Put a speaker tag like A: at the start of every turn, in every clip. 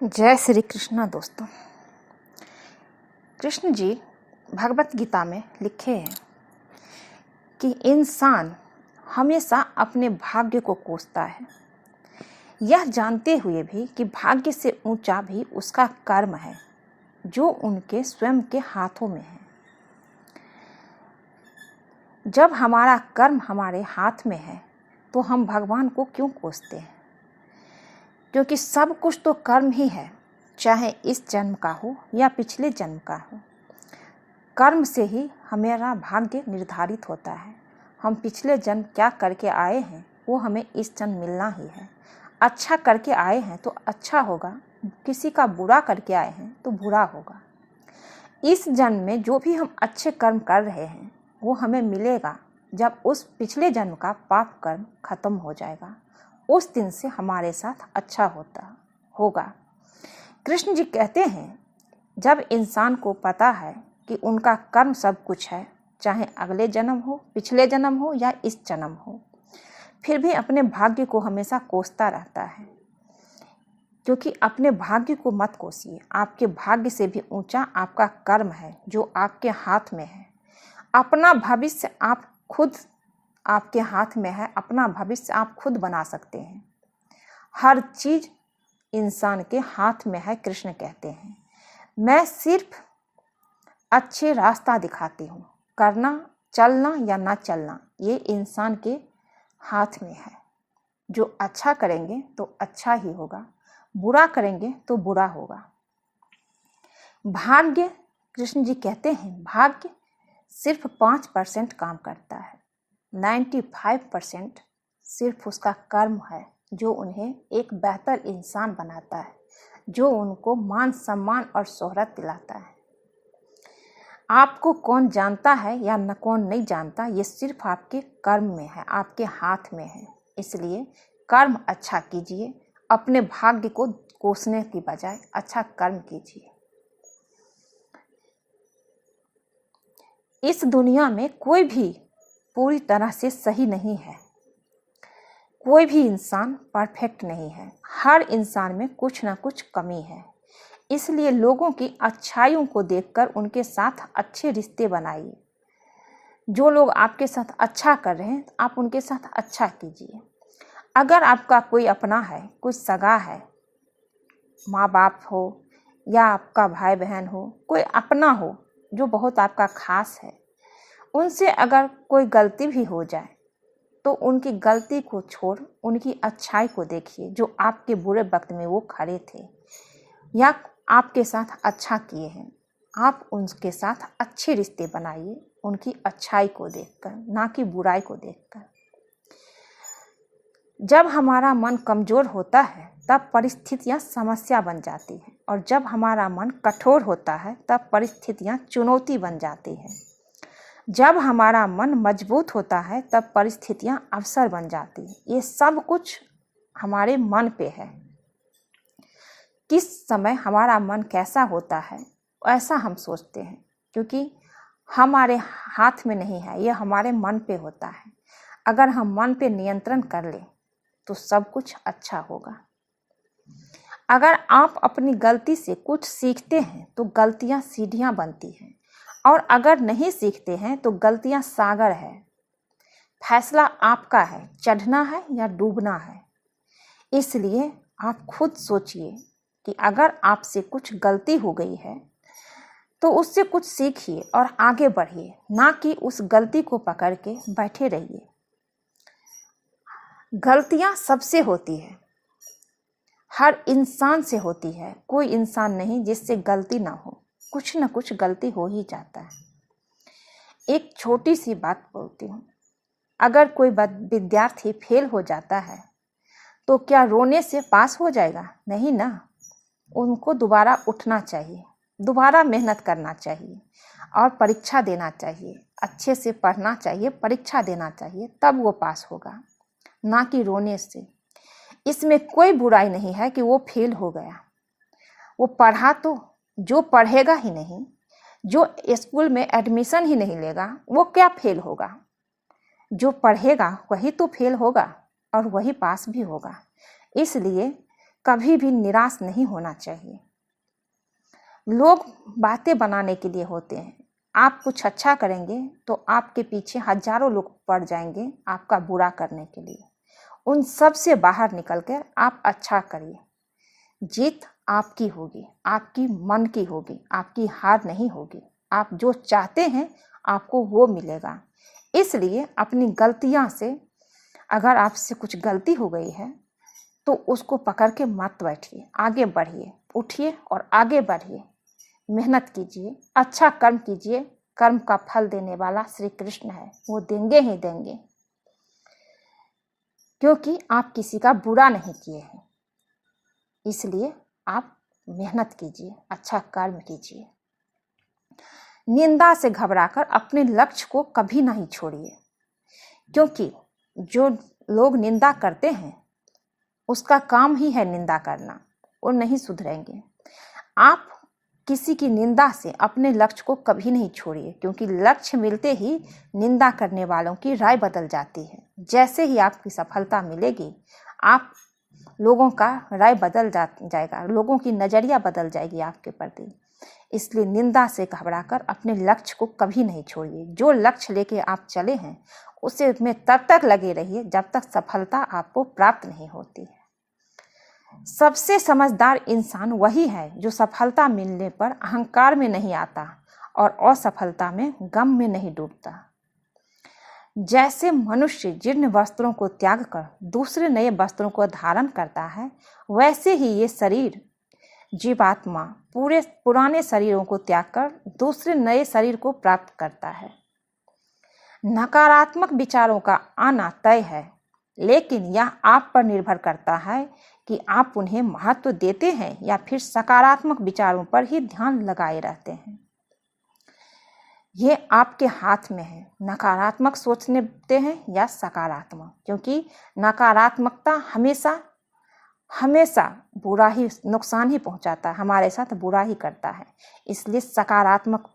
A: जय श्री कृष्णा। दोस्तों, कृष्ण जी भगवत गीता में लिखे हैं कि इंसान हमेशा अपने भाग्य को कोसता है, यह जानते हुए भी कि भाग्य से ऊंचा भी उसका कर्म है जो उनके स्वयं के हाथों में है। जब हमारा कर्म हमारे हाथ में है तो हम भगवान को क्यों कोसते हैं? क्योंकि सब कुछ तो कर्म ही है, चाहे इस जन्म का हो या पिछले जन्म का हो। कर्म से ही हमारा भाग्य निर्धारित होता है। हम पिछले जन्म क्या करके आए हैं वो हमें इस जन्म मिलना ही है। अच्छा करके आए हैं तो अच्छा होगा, किसी का बुरा करके आए हैं तो बुरा होगा। इस जन्म में जो भी हम अच्छे कर्म कर रहे हैं वो हमें मिलेगा जब उस पिछले जन्म का पाप कर्म खत्म हो जाएगा। उस दिन से हमारे साथ अच्छा होगा। कृष्ण जी कहते हैं, जब इंसान को पता है कि उनका कर्म सब कुछ है, चाहे अगले जन्म हो, पिछले जन्म हो या इस जन्म हो, फिर भी अपने भाग्य को हमेशा कोसता रहता है। क्योंकि अपने भाग्य को मत कोसिए। आपके भाग्य से भी ऊंचा आपका कर्म है जो आपके हाथ में है। अपना भविष्य आप खुद, आपके हाथ में है। अपना भविष्य आप खुद बना सकते हैं। हर चीज इंसान के हाथ में है। कृष्ण कहते हैं, मैं सिर्फ अच्छे रास्ता दिखाती हूँ, करना, चलना या ना चलना ये इंसान के हाथ में है। जो अच्छा करेंगे तो अच्छा ही होगा, बुरा करेंगे तो बुरा होगा। भाग्य, कृष्ण जी कहते हैं, भाग्य सिर्फ 5% काम करता है। 95% सिर्फ उसका कर्म है जो उन्हें एक बेहतर इंसान बनाता है, जो उनको मान सम्मान और शोहरत दिलाता है। आपको कौन जानता है या न कौन नहीं जानता, ये सिर्फ आपके कर्म में है, आपके हाथ में है। इसलिए कर्म अच्छा कीजिए। अपने भाग्य को कोसने की बजाय अच्छा कर्म कीजिए। इस दुनिया में कोई भी पूरी तरह से सही नहीं है। कोई भी इंसान परफेक्ट नहीं है। हर इंसान में कुछ ना कुछ कमी है। इसलिए लोगों की अच्छाइयों को देखकर उनके साथ अच्छे रिश्ते बनाइए। जो लोग आपके साथ अच्छा कर रहे हैं आप उनके साथ अच्छा कीजिए। अगर आपका कोई अपना है, कोई सगा है, माँ बाप हो या आपका भाई बहन हो, कोई अपना हो जो बहुत आपका खास है, उनसे अगर कोई गलती भी हो जाए तो उनकी गलती को छोड़ उनकी अच्छाई को देखिए। जो आपके बुरे वक्त में वो खड़े थे या आपके साथ अच्छा किए हैं, आप उनके साथ अच्छे रिश्ते बनाइए, उनकी अच्छाई को देखकर, ना कि बुराई को देखकर। जब हमारा मन कमजोर होता है तब परिस्थितियां समस्या बन जाती हैं, और जब हमारा मन कठोर होता है तब परिस्थितियां चुनौती बन जाती हैं। जब हमारा मन मजबूत होता है तब परिस्थितियां अवसर बन जाती हैं। ये सब कुछ हमारे मन पे है। किस समय हमारा मन कैसा होता है ऐसा हम सोचते हैं, क्योंकि हमारे हाथ में नहीं है, ये हमारे मन पे होता है। अगर हम मन पे नियंत्रण कर लें तो सब कुछ अच्छा होगा। अगर आप अपनी गलती से कुछ सीखते हैं तो गलतियां सीढ़ियां बनती हैं, और अगर नहीं सीखते हैं तो गलतियां सागर है। फैसला आपका है, चढ़ना है या डूबना है। इसलिए आप खुद सोचिए कि अगर आपसे कुछ गलती हो गई है तो उससे कुछ सीखिए और आगे बढ़िए, ना कि उस गलती को पकड़ के बैठे रहिए। गलतियां सबसे होती है, हर इंसान से होती है। कोई इंसान नहीं जिससे गलती ना हो, कुछ ना कुछ गलती हो ही जाता है। एक छोटी सी बात बोलती हूँ, अगर कोई विद्यार्थी फेल हो जाता है तो क्या रोने से पास हो जाएगा? नहीं ना। उनको दोबारा उठना चाहिए, दोबारा मेहनत करना चाहिए और परीक्षा देना चाहिए। अच्छे से पढ़ना चाहिए, परीक्षा देना चाहिए, तब वो पास होगा, ना कि रोने से। इसमें कोई बुराई नहीं है कि वो फेल हो गया। वो पढ़ा तो, जो पढ़ेगा ही नहीं, जो स्कूल में एडमिशन ही नहीं लेगा, वो क्या फेल होगा? जो पढ़ेगा वही तो फेल होगा और वही पास भी होगा। इसलिए कभी भी निराश नहीं होना चाहिए। लोग बातें बनाने के लिए होते हैं। आप कुछ अच्छा करेंगे तो आपके पीछे हजारों लोग पड़ जाएंगे आपका बुरा करने के लिए। उन सब से बाहर निकलकर आप अच्छा करिए। जीत आपकी होगी, आपकी मन की होगी, आपकी हार नहीं होगी। आप जो चाहते हैं आपको वो मिलेगा। इसलिए अपनी गलतियां से, अगर आपसे कुछ गलती हो गई है तो उसको पकड़ के मत बैठिए, आगे बढ़िए, उठिए और आगे बढ़िए। मेहनत कीजिए, अच्छा कर्म कीजिए। कर्म का फल देने वाला श्री कृष्ण है, वो देंगे ही देंगे, क्योंकि आप किसी का बुरा नहीं किए हैं। इसलिए आप मेहनत कीजिए, अच्छा कर्म कीजिए। निंदा से घबराकर अपने लक्ष्य को कभी नहीं छोड़िए, क्योंकि जो लोग निंदा करते हैं उसका काम ही है निंदा करना, और नहीं सुधरेंगे। आप किसी की निंदा से अपने लक्ष्य को कभी नहीं छोड़िए, क्योंकि लक्ष्य मिलते ही निंदा करने वालों की राय बदल जाती है। जैसे ही आपकी सफलता मिलेगी, आप लोगों का राय बदल जाएगा, लोगों की नज़रिया बदल जाएगी आपके प्रति। इसलिए निंदा से घबराकर अपने लक्ष्य को कभी नहीं छोड़िए। जो लक्ष्य लेके आप चले हैं उसे में तब तक लगे रहिए जब तक सफलता आपको प्राप्त नहीं होती है। सबसे समझदार इंसान वही है जो सफलता मिलने पर अहंकार में नहीं आता और असफलता में गम में नहीं डूबता। जैसे मनुष्य जीर्ण वस्त्रों को त्याग कर दूसरे नए वस्त्रों को धारण करता है, वैसे ही ये शरीर जीवात्मा पूरे पुराने शरीरों को त्याग कर दूसरे नए शरीर को प्राप्त करता है। नकारात्मक विचारों का आना तय है, लेकिन यह आप पर निर्भर करता है कि आप उन्हें महत्व देते हैं या फिर सकारात्मक विचारों पर ही ध्यान लगाए रहते हैं। ये आपके हाथ में है, नकारात्मक सोचने देते हैं या सकारात्मक, क्योंकि नकारात्मकता हमेशा हमेशा बुरा ही, नुकसान ही पहुंचाता है, हमारे साथ बुरा ही करता है। इसलिए सकारात्मक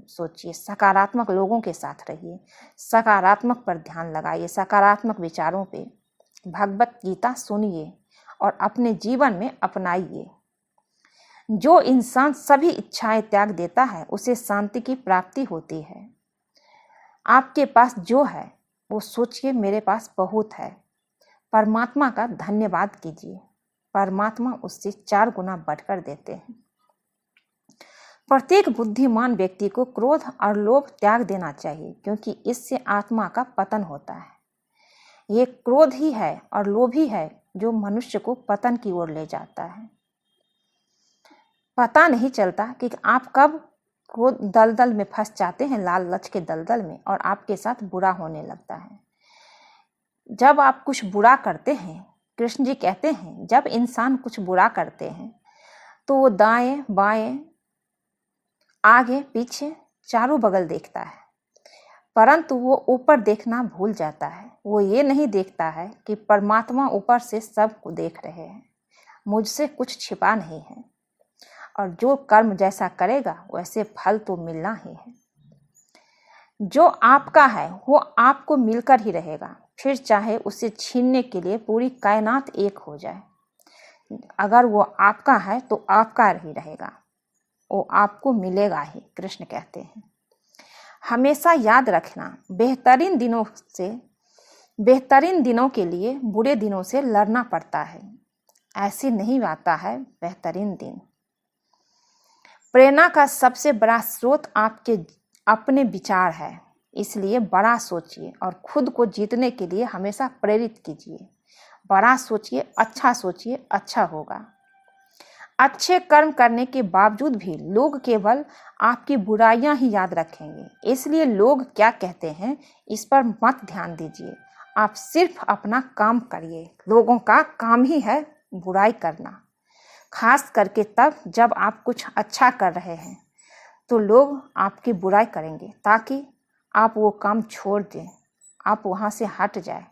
A: सोचिए, सकारात्मक लोगों के साथ रहिए, सकारात्मक पर ध्यान लगाइए, सकारात्मक विचारों पे भगवत गीता सुनिए और अपने जीवन में अपनाइए। जो इंसान सभी इच्छाएं त्याग देता है उसे शांति की प्राप्ति होती है। आपके पास जो है वो सोचिए, मेरे पास बहुत है। परमात्मा का धन्यवाद कीजिए, परमात्मा उससे 4 गुना बढ़कर देते हैं। प्रत्येक बुद्धिमान व्यक्ति को क्रोध और लोभ त्याग देना चाहिए, क्योंकि इससे आत्मा का पतन होता है। ये क्रोध ही है और लोभ ही है जो मनुष्य को पतन की ओर ले जाता है। पता नहीं चलता कि आप कब क्रोध दलदल में फंस जाते हैं, लालच के दलदल में, और आपके साथ बुरा होने लगता है। जब आप कुछ बुरा करते हैं, कृष्ण जी कहते हैं, जब इंसान कुछ बुरा करते हैं तो वो दाएं बाएं आगे पीछे चारों बगल देखता है, परंतु वो ऊपर देखना भूल जाता है। वो ये नहीं देखता है कि परमात्मा ऊपर से सब को देख रहे हैं, मुझसे कुछ छिपा नहीं है, और जो कर्म जैसा करेगा वैसे फल तो मिलना ही है। जो आपका है वो आपको मिलकर ही रहेगा, फिर चाहे उसे छीनने के लिए पूरी कायनात एक हो जाए। अगर वो आपका है तो आपका ही रहेगा, वो आपको मिलेगा ही, कृष्ण कहते हैं। हमेशा याद रखना, बेहतरीन दिनों के लिए बुरे दिनों से लड़ना पड़ता है, ऐसे नहीं आता है बेहतरीन दिन। प्रेरणा का सबसे बड़ा स्रोत आपके अपने विचार है, इसलिए बड़ा सोचिए और खुद को जीतने के लिए हमेशा प्रेरित कीजिए। बड़ा सोचिए, अच्छा होगा। अच्छे कर्म करने के बावजूद भी लोग केवल आपकी बुराइयां ही याद रखेंगे, इसलिए लोग क्या कहते हैं इस पर मत ध्यान दीजिए। आप सिर्फ अपना काम करिए। लोगों का काम ही है बुराई करना, खास करके तब जब आप कुछ अच्छा कर रहे हैं तो लोग आपकी बुराई करेंगे, ताकि आप वो काम छोड़ दें, आप वहाँ से हट जाए।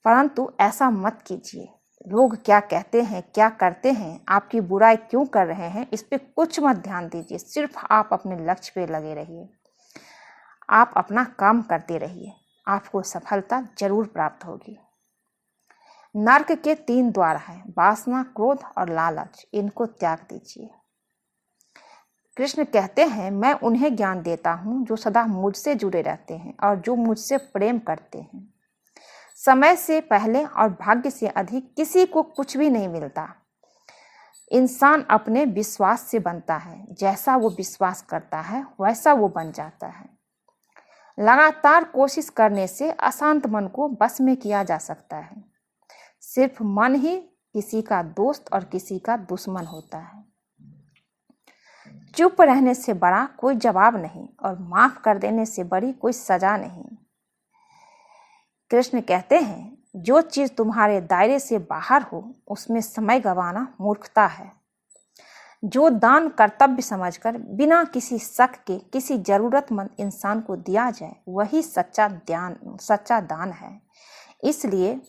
A: परंतु ऐसा मत कीजिए। लोग क्या कहते हैं, क्या करते हैं, आपकी बुराई क्यों कर रहे हैं, इस पे कुछ मत ध्यान दीजिए। सिर्फ आप अपने लक्ष्य पे लगे रहिए, आप अपना काम करते रहिए, आपको सफलता जरूर प्राप्त होगी। नर्क के 3 द्वार हैं, वासना, क्रोध और लालच। इनको त्याग दीजिए। कृष्ण कहते हैं, मैं उन्हें ज्ञान देता हूँ जो सदा मुझसे जुड़े रहते हैं और जो मुझसे प्रेम करते हैं। समय से पहले और भाग्य से अधिक किसी को कुछ भी नहीं मिलता। इंसान अपने विश्वास से बनता है। जैसा वो विश्वास करता है वैसा वो बन जाता है। लगातार कोशिश करने से अशांत मन को बस में किया जा सकता है। सिर्फ मन ही किसी का दोस्त और किसी का दुश्मन होता है। चुप रहने से बड़ा कोई जवाब नहीं और माफ कर देने से बड़ी कोई सजा नहीं। कृष्ण कहते हैं, जो चीज तुम्हारे दायरे से बाहर हो उसमें समय गंवाना मूर्खता है। जो दान कर्तव्य समझकर बिना किसी शक के किसी जरूरतमंद इंसान को दिया जाए वही सच्चा दान है। इसलिए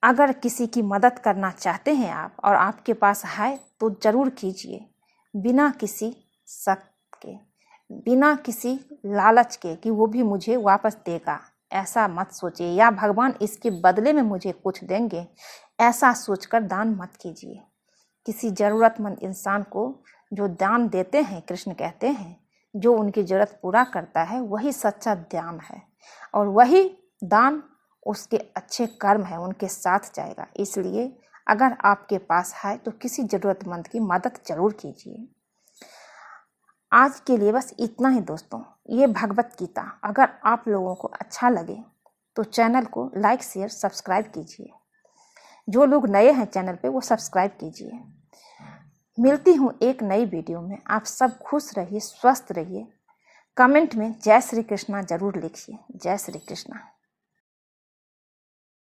A: अगर किसी की मदद करना चाहते हैं आप और आपके पास है तो जरूर कीजिए, बिना किसी शक के, बिना किसी लालच के कि वो भी मुझे वापस देगा। ऐसा मत सोचिए, या भगवान इसके बदले में मुझे कुछ देंगे, ऐसा सोचकर दान मत कीजिए। किसी ज़रूरतमंद इंसान को जो दान देते हैं, कृष्ण कहते हैं, जो उनकी ज़रूरत पूरा करता है वही सच्चा दान है और वही दान उसके अच्छे कर्म है उनके साथ जाएगा। इसलिए अगर आपके पास है तो किसी ज़रूरतमंद की मदद जरूर कीजिए। आज के लिए बस इतना ही दोस्तों। ये भगवत गीता अगर आप लोगों को अच्छा लगे तो चैनल को लाइक, शेयर, सब्सक्राइब कीजिए। जो लोग नए हैं चैनल पे वो सब्सक्राइब कीजिए। मिलती हूँ एक नई वीडियो में। आप सब खुश रहिए, स्वस्थ रहिए। कमेंट में जय श्री कृष्णा जरूर लिखिए। जय श्री कृष्णा।